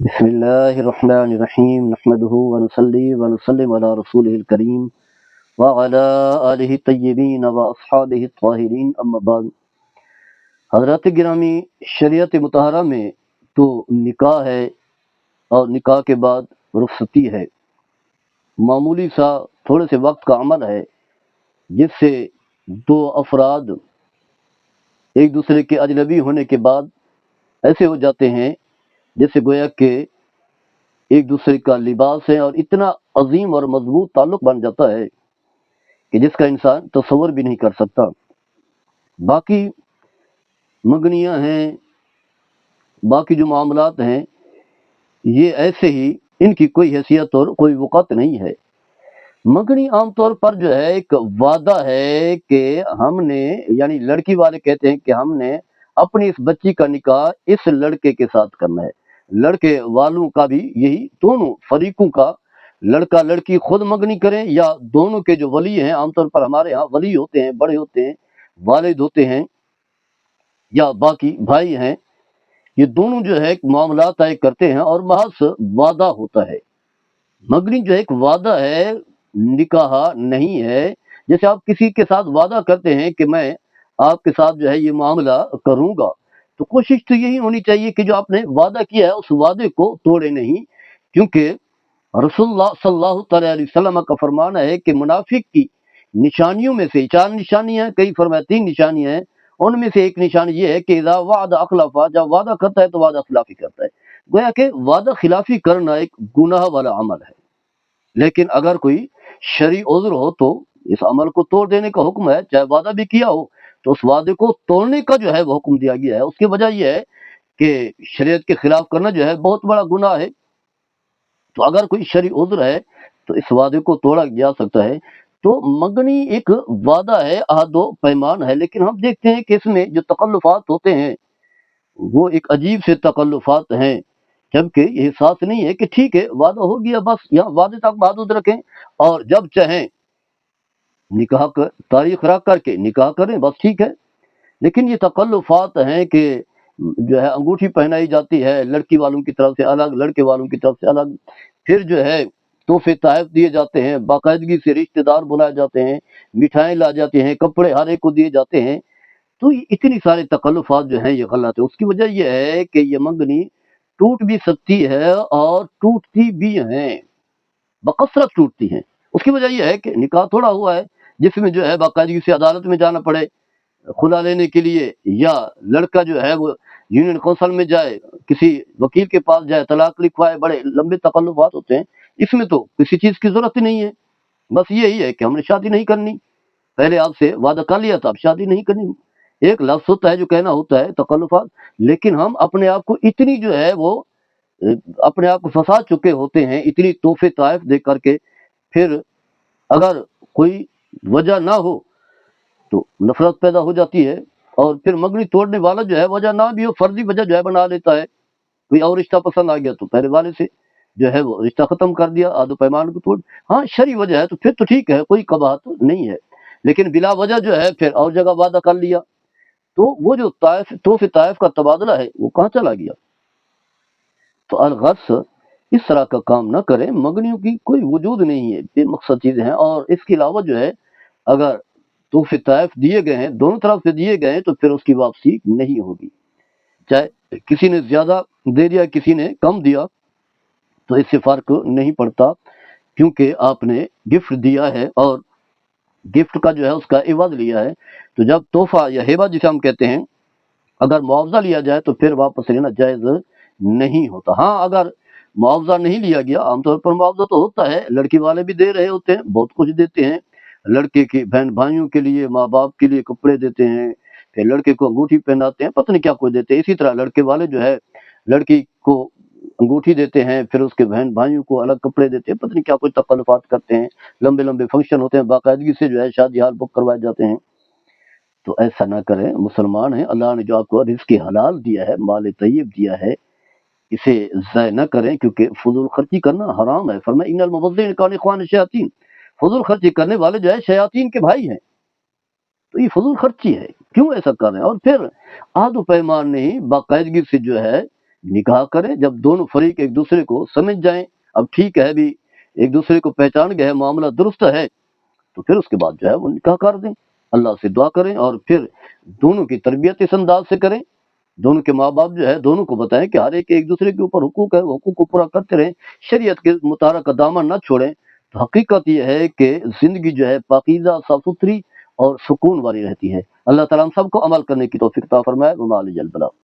بسم اللہ الرحمن الرحیم نحمده ونصلی ونسلم علی رسولہ الکریم وعلی آلہ الطیبین واصحابہ الطاہرین اما بعد۔ حضرات گرامی، شریعت مطہرہ میں تو نکاح ہے اور نکاح کے بعد رخصتی ہے، معمولی سا تھوڑے سے وقت کا عمل ہے جس سے دو افراد ایک دوسرے کے اجنبی ہونے کے بعد ایسے ہو جاتے ہیں جیسے گویا کہ ایک دوسرے کا لباس ہے، اور اتنا عظیم اور مضبوط تعلق بن جاتا ہے کہ جس کا انسان تصور بھی نہیں کر سکتا۔ باقی منگنیاں ہیں، باقی جو معاملات ہیں، یہ ایسے ہی، ان کی کوئی حیثیت اور کوئی وقت نہیں ہے۔ منگنی عام طور پر جو ہے ایک وعدہ ہے کہ ہم نے، یعنی لڑکی والے کہتے ہیں کہ ہم نے اپنی اس بچی کا نکاح اس لڑکے کے ساتھ کرنا ہے۔ لڑکے والوں کا بھی یہی، دونوں فریقوں کا، لڑکا لڑکی خود منگنی کریں یا دونوں کے جو ولی ہیں، عام طور پر ہمارے ہاں ولی ہوتے ہیں، بڑے ہوتے ہیں، والد ہوتے ہیں یا باقی بھائی ہیں، یہ دونوں جو ہے معاملات طے کرتے ہیں اور محض وعدہ ہوتا ہے۔ منگنی جو ایک وعدہ ہے، نکاح نہیں ہے۔ جیسے آپ کسی کے ساتھ وعدہ کرتے ہیں کہ میں آپ کے ساتھ جو ہے یہ معاملہ کروں گا، تو کوشش تو یہی ہونی چاہیے کہ جو آپ نے وعدہ کیا ہے اس وعدے کو توڑے نہیں، کیونکہ رسول اللہ صلی اللہ تعالی علیہ وسلم کا فرمان ہے کہ منافق کی نشانیوں میں سے 4 نشانیاں ہیں، کئی فرمایا 3 نشانیاں ہیں، ان میں سے ایک نشانی یہ ہے کہ اذا وعد اخلف، جب وعدہ کرتا ہے تو وعدہ خلافی کرتا ہے۔ گویا کہ وعدہ خلافی کرنا ایک گناہ والا عمل ہے، لیکن اگر کوئی شرعی عذر ہو تو اس عمل کو توڑ دینے کا حکم ہے، چاہے وعدہ بھی کیا ہو تو اس وعدے کو توڑنے کا جو ہے وہ حکم دیا گیا ہے۔ اس کی وجہ یہ ہے کہ شریعت کے خلاف کرنا جو ہے بہت بڑا گناہ ہے، تو اگر کوئی شرعی عذر ہے تو اس وعدے کو توڑا جا سکتا ہے۔ تو منگنی ایک وعدہ ہے، عہد و پیمان ہے، لیکن ہم دیکھتے ہیں کہ اس میں جو تکلفات ہوتے ہیں وہ ایک عجیب سے تکلفات ہیں، جبکہ یہ احساس نہیں ہے کہ ٹھیک ہے وعدہ ہو گیا، بس یہاں وعدے تک محدود رکھیں اور جب چاہیں نکاح کا تاریخ رکھ کر کے نکاح کریں، بس ٹھیک ہے۔ لیکن یہ تکلفات ہیں کہ جو ہے انگوٹھی پہنائی جاتی ہے لڑکی والوں کی طرف سے الگ، لڑکے والوں کی طرف سے الگ، پھر جو ہے تحفے تحائف دیے جاتے ہیں، باقاعدگی سے رشتہ دار بلائے جاتے ہیں، مٹھائیں لا جاتے ہیں، کپڑے ہر ایک کو دیے جاتے ہیں۔ تو یہ اتنی سارے تکلفات جو ہیں یہ غلط ہے۔ اس کی وجہ یہ ہے کہ یہ منگنی ٹوٹ بھی سکتی ہے اور ٹوٹتی بھی ہیں، بکثرت ٹوٹتی ہیں۔ اس کی وجہ یہ ہے کہ نکاح تھوڑا ہوا ہے جس میں جو ہے باقاعدگی سے عدالت میں جانا پڑے خلا لینے کے لیے، یا لڑکا جو ہے وہ یونین کونسل میں جائے، کسی وکیل کے پاس جائے، طلاق لکھوائے، بڑے لمبے تکلفات ہوتے ہیں۔ اس میں تو کسی چیز کی ضرورت ہی نہیں ہے، بس یہی ہے کہ ہم نے شادی نہیں کرنی، پہلے آپ سے وعدہ کر لیا تھا، اب شادی نہیں کرنی، ایک لفظ ہوتا ہے جو کہنا ہوتا ہے تکلفات۔ لیکن ہم اپنے آپ کو اتنی جو ہے وہ اپنے آپ کو پھنسا چکے ہوتے ہیں اتنی تحفے طائف دے کر کے، پھر اگر کوئی وجہ نہ ہو تو نفرت پیدا ہو جاتی ہے، اور پھر منگنی توڑنے والا جو ہے وجہ نہ بھی ہو فرضی وجہ جو ہے بنا لیتا ہے، کوئی اور رشتہ پسند آ گیا تو پہلے والے سے جو ہے وہ رشتہ ختم کر دیا، عہد و پیمان کو توڑ۔ ہاں شرعی وجہ ہے تو پھر تو ٹھیک ہے، کوئی قباحت نہیں ہے، لیکن بلا وجہ جو ہے پھر اور جگہ وعدہ کر لیا تو وہ جو طائف تحفے طائف کا تبادلہ ہے وہ کہاں چلا گیا؟ تو الغرض اس طرح کا کام نہ کریں، منگنیوں کی کوئی وجود نہیں ہے، بے مقصد چیزیں ہیں۔ اور اس کے علاوہ جو ہے اگر تحفے طائف دیے گئے ہیں، دونوں طرف سے دیے گئے ہیں، تو پھر اس کی واپسی نہیں ہوگی، چاہے کسی نے زیادہ دے دیا کسی نے کم دیا، تو اس سے فرق نہیں پڑتا، کیونکہ آپ نے گفٹ دیا ہے اور گفٹ کا جو ہے اس کا عوض لیا ہے۔ تو جب تحفہ یا ہیبہ جسے ہم کہتے ہیں اگر معاوضہ لیا جائے تو پھر واپس لینا جائز نہیں ہوتا۔ ہاں اگر معاوضہ نہیں لیا گیا، عام طور پر معاوضہ تو ہوتا ہے، لڑکی والے بھی دے رہے ہوتے ہیں، بہت کچھ دیتے ہیں، لڑکے کے بہن بھائیوں کے لیے، ماں باپ کے لیے کپڑے دیتے ہیں، پھر لڑکے کو انگوٹھی پہناتے ہیں، پتہ نہیں کیا کچھ دیتے ہیں۔ اسی طرح لڑکے والے جو ہے لڑکی کو انگوٹھی دیتے ہیں، پھر اس کے بہن بھائیوں کو الگ کپڑے دیتے ہیں، پتہ نہیں کیا کچھ تکلفات کرتے ہیں، لمبے لمبے فنکشن ہوتے ہیں، باقاعدگی سے جو ہے شادی ہال بک کروائے جاتے ہیں۔ تو ایسا نہ کریں، مسلمان ہیں، اللہ نے جو آپ کو رزق حلال دیا ہے، مال طیب دیا ہے، اسے ضائع نہ کریں، کیونکہ فضول خرچی کرنا حرام ہے۔ فرمایا ان المبذرین کانوا اخوان الشیاطین، فضول خرچی کرنے والے جو ہے شیاطین کے بھائی ہیں، تو یہ فضول خرچی ہے، کیوں ایسا کر رہے ہیں؟ اور پھر عہد و پیمان نہیں، باقاعدگی سے جو ہے نکاح کریں جب دونوں فریق ایک دوسرے کو سمجھ جائیں، اب ٹھیک ہے بھی ایک دوسرے کو پہچان گئے، معاملہ درست ہے، تو پھر اس کے بعد جو ہے وہ نکاح کر دیں، اللہ سے دعا کریں، اور پھر دونوں کی تربیت اس انداز سے کریں، دونوں کے ماں باپ جو ہے دونوں کو بتائیں کہ ہر ایک دوسرے کے اوپر حقوق ہے، وہ حقوق کو پورا کرتے رہیں، شریعت کے مطالعہ کا دامن نہ چھوڑیں، تو حقیقت یہ ہے کہ زندگی جو ہے پاکیزہ، صاف ستھری اور سکون والی رہتی ہے۔ اللہ تعالیٰ ہم سب کو عمل کرنے کی توفیق عطا فرمائے۔ وما علی البلاغ۔